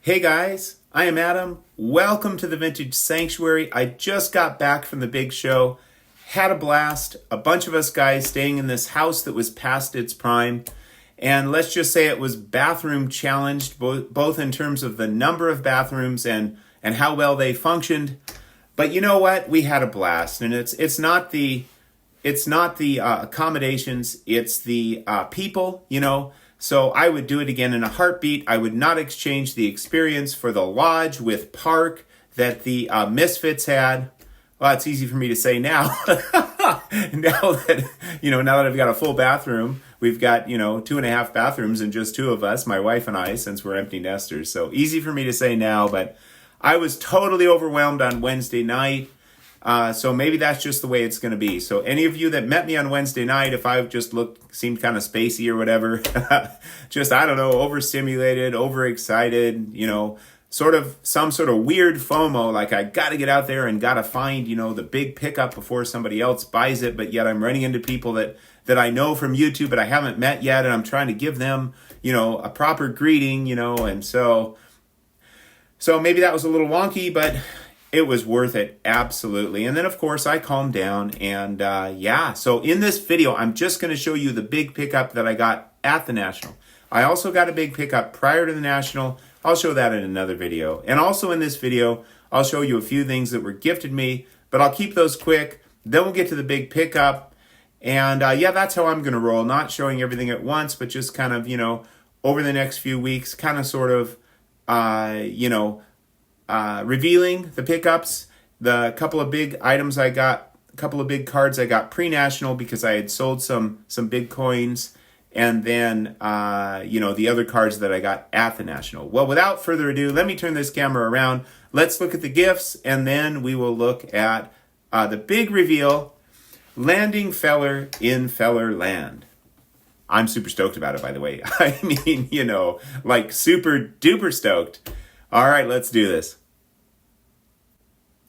Hey guys, I am Adam. Welcome to the Vintage Sanctuary. I just got back from the big show. Had a blast. A bunch of us guys staying in this house that was past its prime. And let's just say it was bathroom challenged, both in terms of the number of bathrooms and how well they functioned. But you know what? We had a blast. And it's not the accommodations, it's the people, you know. So I would do it again in a heartbeat. I would not exchange the experience for the lodge with park that the Misfits had. Well, it's easy for me to say now. now that I've got a full bathroom, we've got, 2.5 bathrooms and just two of us, my wife and I, since we're empty nesters. So easy for me to say now, but I was totally overwhelmed on Wednesday night. So maybe that's just the way it's going to be. So any of you that met me on Wednesday night, if I just seemed kind of spacey or whatever, overstimulated, overexcited, some sort of weird FOMO, like I got to get out there and got to find, the big pickup before somebody else buys it. But yet I'm running into people that I know from YouTube, but I haven't met yet. And I'm trying to give them, a proper greeting, and so maybe that was a little wonky, but it was worth it, absolutely. And then, of course, I calmed down, and so in this video, I'm just going to show you the big pickup that I got at the National. I also got a big pickup prior to the National. I'll show that in another video. And also in this video, I'll show you a few things that were gifted me, but I'll keep those quick. Then we'll get to the big pickup. And that's how I'm going to roll, not showing everything at once, but just kind of, over the next few weeks, kind of sort of, revealing the pickups, the couple of big items I got, a couple of big cards I got pre-national because I had sold some big coins, and then the other cards that I got at the National. Well, without further ado, let me turn this camera around. Let's look at the gifts, and then we will look at the big reveal, landing Feller in Feller Land. I'm super stoked about it, by the way. I mean, like super duper stoked. All right, let's do this.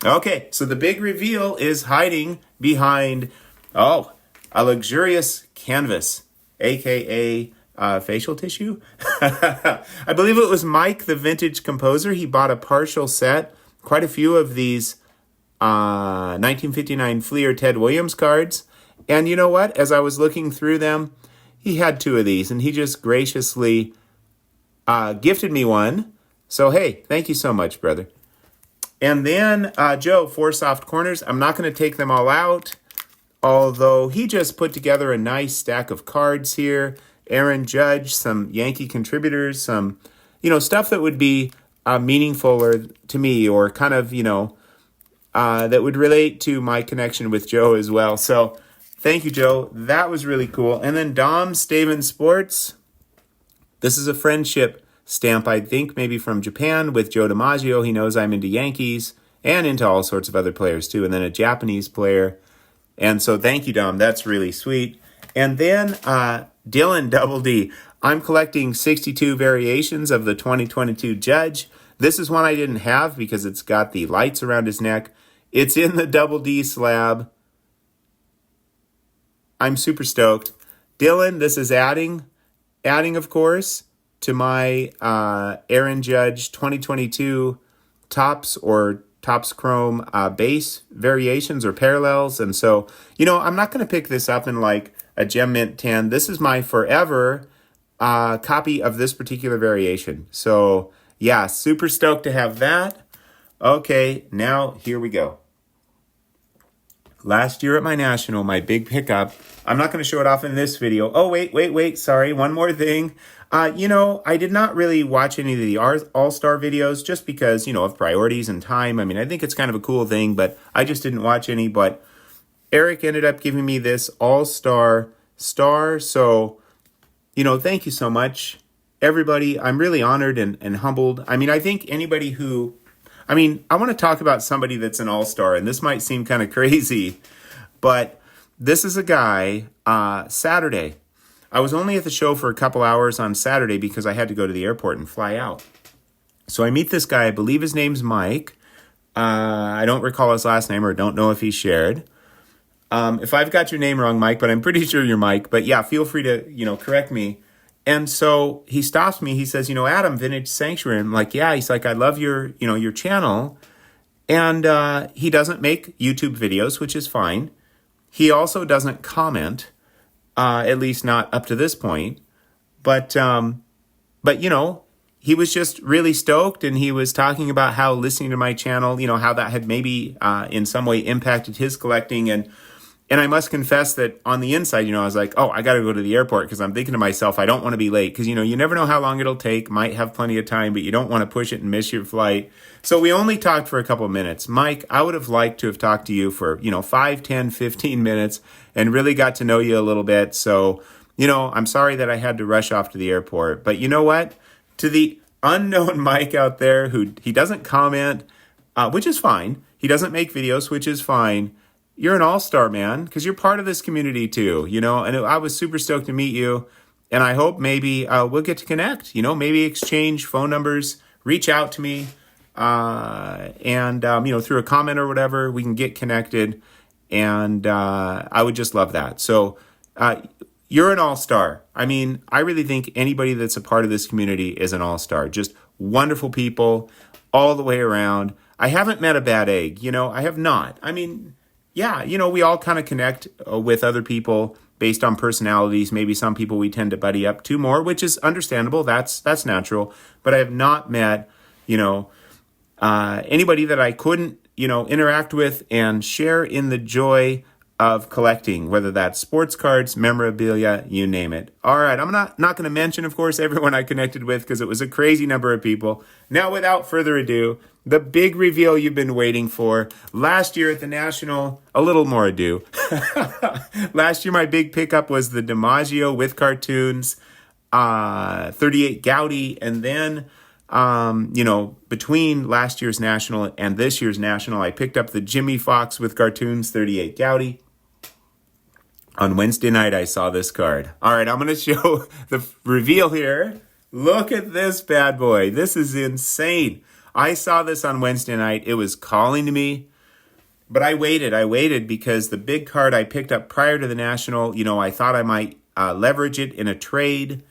Okay, so the big reveal is hiding behind, a luxurious canvas, a.k.a. Facial tissue. I believe it was Mike, the vintage composer. He bought a partial set, quite a few of these 1959 Fleer Ted Williams cards. And you know what? As I was looking through them, he had 2 of these, and he just graciously gifted me one. So, hey, thank you so much, brother. And then Joe, 4 soft corners. I'm not going to take them all out, although he just put together a nice stack of cards here. Aaron Judge, some Yankee contributors, some, stuff that would be meaningful to me, or kind of, that would relate to my connection with Joe as well. So thank you, Joe. That was really cool. And then Dom Staven Sports. This is a friendship stamp, I think, maybe from Japan with Joe DiMaggio. He knows I'm into Yankees and into all sorts of other players too. And then a Japanese player. And so thank you, Dom. That's really sweet. And then Dylan Double D. I'm collecting 62 variations of the 2022 Judge. This is one I didn't have because it's got the lights around his neck. It's in the Double D slab. I'm super stoked. Dylan, this is adding, of course, to my Aaron Judge 2022 Topps or Topps Chrome base variations or parallels. And so, I'm not going to pick this up in like a Gem Mint 10. This is my forever copy of this particular variation. So, yeah, super stoked to have that. Okay, now here we go. Last year at my National, my big pickup, I'm not going to show it off in this video. Oh, wait, sorry, one more thing. I did not really watch any of the AllStar videos just because, of priorities and time. I mean, I think it's kind of a cool thing, but I just didn't watch any. But Eric ended up giving me this AllStar star. So, thank you so much, everybody. I'm really honored and humbled. I mean, I think anybody I want to talk about somebody that's an all-star, and this might seem kind of crazy, but this is a guy, Saturday. I was only at the show for a couple hours on Saturday because I had to go to the airport and fly out. So I meet this guy, I believe his name's Mike. I don't recall his last name or don't know if he shared. If I've got your name wrong, Mike, but I'm pretty sure you're Mike. But yeah, feel free to, correct me. And so he stops me. He says, Adam, Vintage Sanctuary. I'm like, yeah. He's like, I love your channel. And he doesn't make YouTube videos, which is fine. He also doesn't comment, at least not up to this point. But he was just really stoked, and he was talking about how listening to my channel, how that had maybe in some way impacted his collecting. And I must confess that on the inside, I was like, oh, I got to go to the airport because I'm thinking to myself, I don't want to be late because, you never know how long it'll take. Might have plenty of time, but you don't want to push it and miss your flight. So we only talked for a couple of minutes. Mike, I would have liked to have talked to you for, 5, 10, 15 minutes and really got to know you a little bit. So, I'm sorry that I had to rush off to the airport. But you know what? To the unknown Mike out there he doesn't comment, which is fine. He doesn't make videos, which is fine. You're an all-star, man, because you're part of this community too, and I was super stoked to meet you, and I hope maybe we'll get to connect, maybe exchange phone numbers, reach out to me, and through a comment or whatever, we can get connected, and I would just love that. So you're an all-star. I mean, I really think anybody that's a part of this community is an all-star. Just wonderful people all the way around. I haven't met a bad egg, I have not. I mean, yeah, we all kind of connect with other people based on personalities. Maybe some people we tend to buddy up to more, which is understandable. That's natural. But I have not met, anybody that I couldn't, interact with and share in the joy of collecting, whether that's sports cards, memorabilia, you name it. All right, I'm not going to mention, of course, everyone I connected with because it was a crazy number of people. Now, without further ado, the big reveal you've been waiting for. Last year at the National, a little more ado. Last year, my big pickup was the DiMaggio with cartoons, 38 Goudey, and then, between last year's National and this year's National, I picked up the Jimmy Fox with cartoons, 38 Goudey. On Wednesday night, I saw this card. All right, I'm going to show the reveal here. Look at this bad boy. This is insane. I saw this on Wednesday night. It was calling to me, but I waited because the big card I picked up prior to the National, I thought I might leverage it in a trade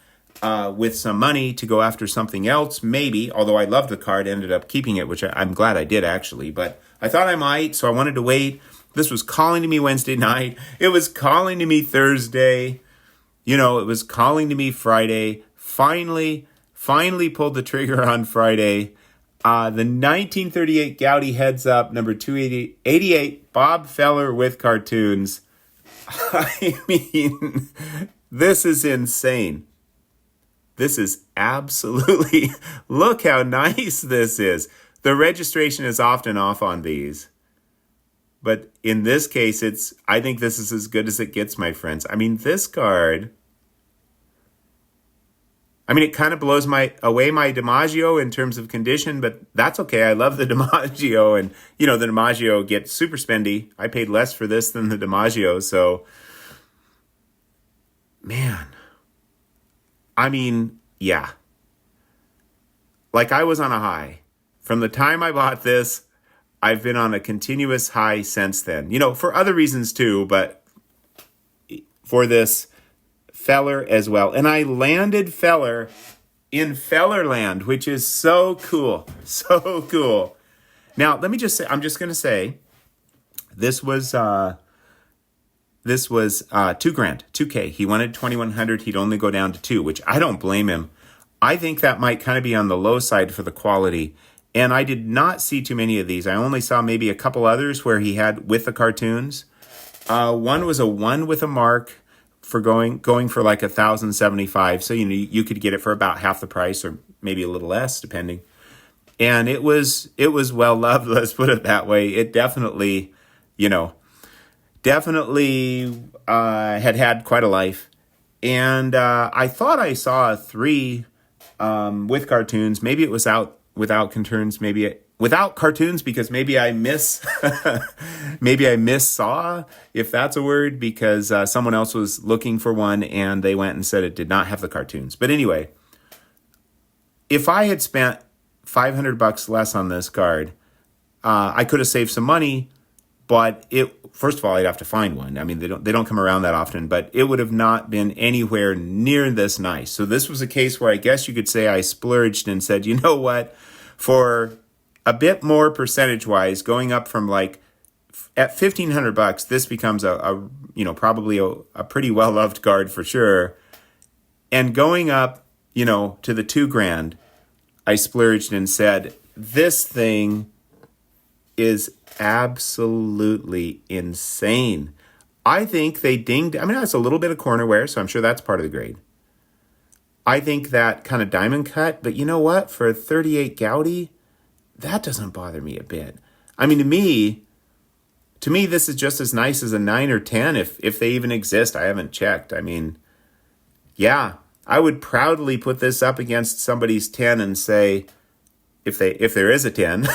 with some money to go after something else, maybe, although I loved the card, ended up keeping it, which I'm glad I did actually, but I thought I might, so I wanted to wait. This was calling to me Wednesday night. It was calling to me Thursday. It was calling to me Friday. Finally pulled the trigger on Friday. The 1938 Goudey heads up, number 288, Bob Feller with cartoons. I mean, this is insane. This is absolutely, look how nice this is. The registration is often off on these. But in this case, I think this is as good as it gets, my friends. I mean, this card, it kind of blows away my DiMaggio in terms of condition, but that's okay. I love the DiMaggio, and, the DiMaggio gets super spendy. I paid less for this than the DiMaggio, so, man. Yeah. Like I was on a high. From the time I bought this, I've been on a continuous high since then. For other reasons too, but for this Feller as well. And I landed Feller in Fellerland, which is so cool. So cool. Now, let me just say, I'm just going to say, this was $2,000, $2K. He wanted 2,100. He'd only go down to 2, which I don't blame him. I think that might kind of be on the low side for the quality. And I did not see too many of these. I only saw maybe a couple others where he had with the cartoons. One was a 1 with a mark for going for like $1,075. So, you could get it for about half the price or maybe a little less, depending. And it was well loved. Let's put it that way. It definitely, had quite a life. And I thought I saw a 3 with cartoons. Maybe it was out without cartoons. Without cartoons, because maybe I missaw, if that's a word, because someone else was looking for one and they went and said it did not have the cartoons. But anyway, if I had spent $500 less on this card, I could have saved some money, But first of all, I'd have to find one. I mean, they don't come around that often, but it would have not been anywhere near this nice. So this was a case where I guess you could say I splurged and said, you know what, for a bit more percentage wise, going up from like at $1,500, this becomes probably a pretty well loved guard for sure. And going up, to the $2,000, I splurged and said, this thing is absolutely insane. I think they dinged. I mean, that's a little bit of corner wear, so I'm sure that's part of the grade. I think that kind of diamond cut, but you know what? For a 38 Goudey, that doesn't bother me a bit. I mean, to me, this is just as nice as a 9 or 10, if they even exist. I haven't checked. I mean, yeah, I would proudly put this up against somebody's 10 and say, if there is a 10, and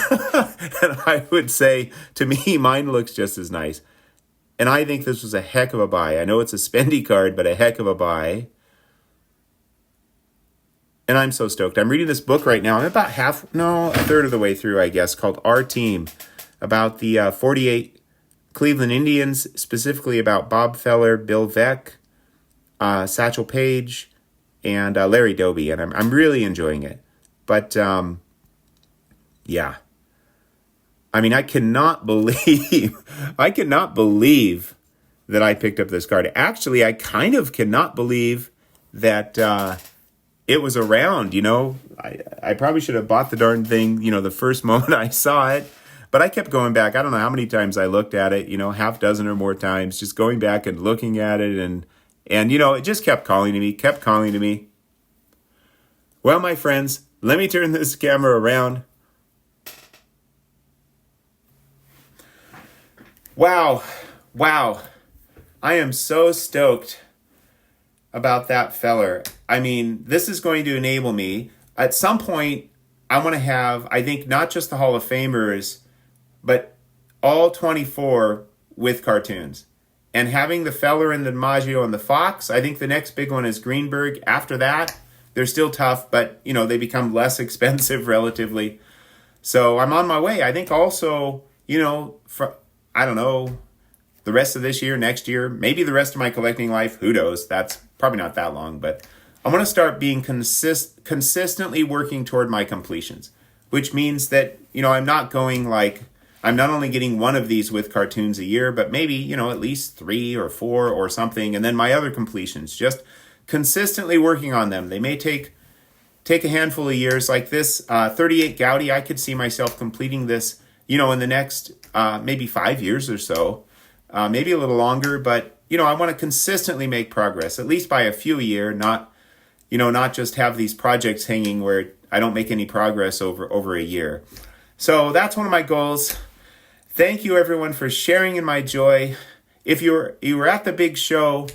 I would say, to me, mine looks just as nice. And I think this was a heck of a buy. I know it's a spendy card, but a heck of a buy. And I'm so stoked. I'm reading this book right now. I'm about a third of the way through, I guess, called Our Team, about the 48 Cleveland Indians, specifically about Bob Feller, Bill Veeck, Satchel Paige, and Larry Doby. And I'm really enjoying it. But, yeah. I mean, I cannot believe that I picked up this card. Actually, I kind of cannot believe that it was around, I probably should have bought the darn thing, the first moment I saw it. But I kept going back. I don't know how many times I looked at it, half dozen or more times, just going back and looking at it. And it just kept calling to me. Well, my friends, let me turn this camera around. Wow. I am so stoked about that Feller. I mean, this is going to enable me. At some point, I want to have, I think, not just the Hall of Famers, but all 24 with cartoons. And having the Feller and the DiMaggio and the Fox, I think the next big one is Greenberg. After that, they're still tough, but, they become less expensive relatively. So I'm on my way. I think also, I don't know, the rest of this year, next year, maybe the rest of my collecting life, who knows? That's probably not that long, but I'm going to start being consistently working toward my completions, which means that, I'm not going like, I'm not only getting one of these with cartoons a year, but maybe, at least 3 or 4 or something, and then my other completions, just consistently working on them. They may take a handful of years like this. 38 Goudey, I could see myself completing this, in the next maybe 5 years or so, maybe a little longer, but, I want to consistently make progress, at least by a few a year, not just have these projects hanging where I don't make any progress over a year. So that's one of my goals. Thank you, everyone, for sharing in my joy. If you were at the big show,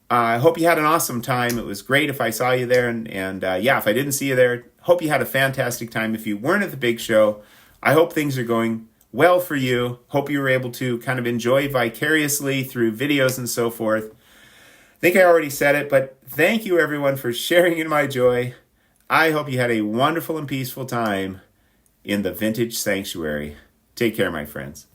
I hope you had an awesome time. It was great if I saw you there. And if I didn't see you there, hope you had a fantastic time. If you weren't at the big show, I hope things are going well for you. Hope you were able to kind of enjoy vicariously through videos and so forth. I think I already said it, but thank you, everyone, for sharing in my joy. I hope you had a wonderful and peaceful time in the Vintage Sanctuary. Take care, my friends.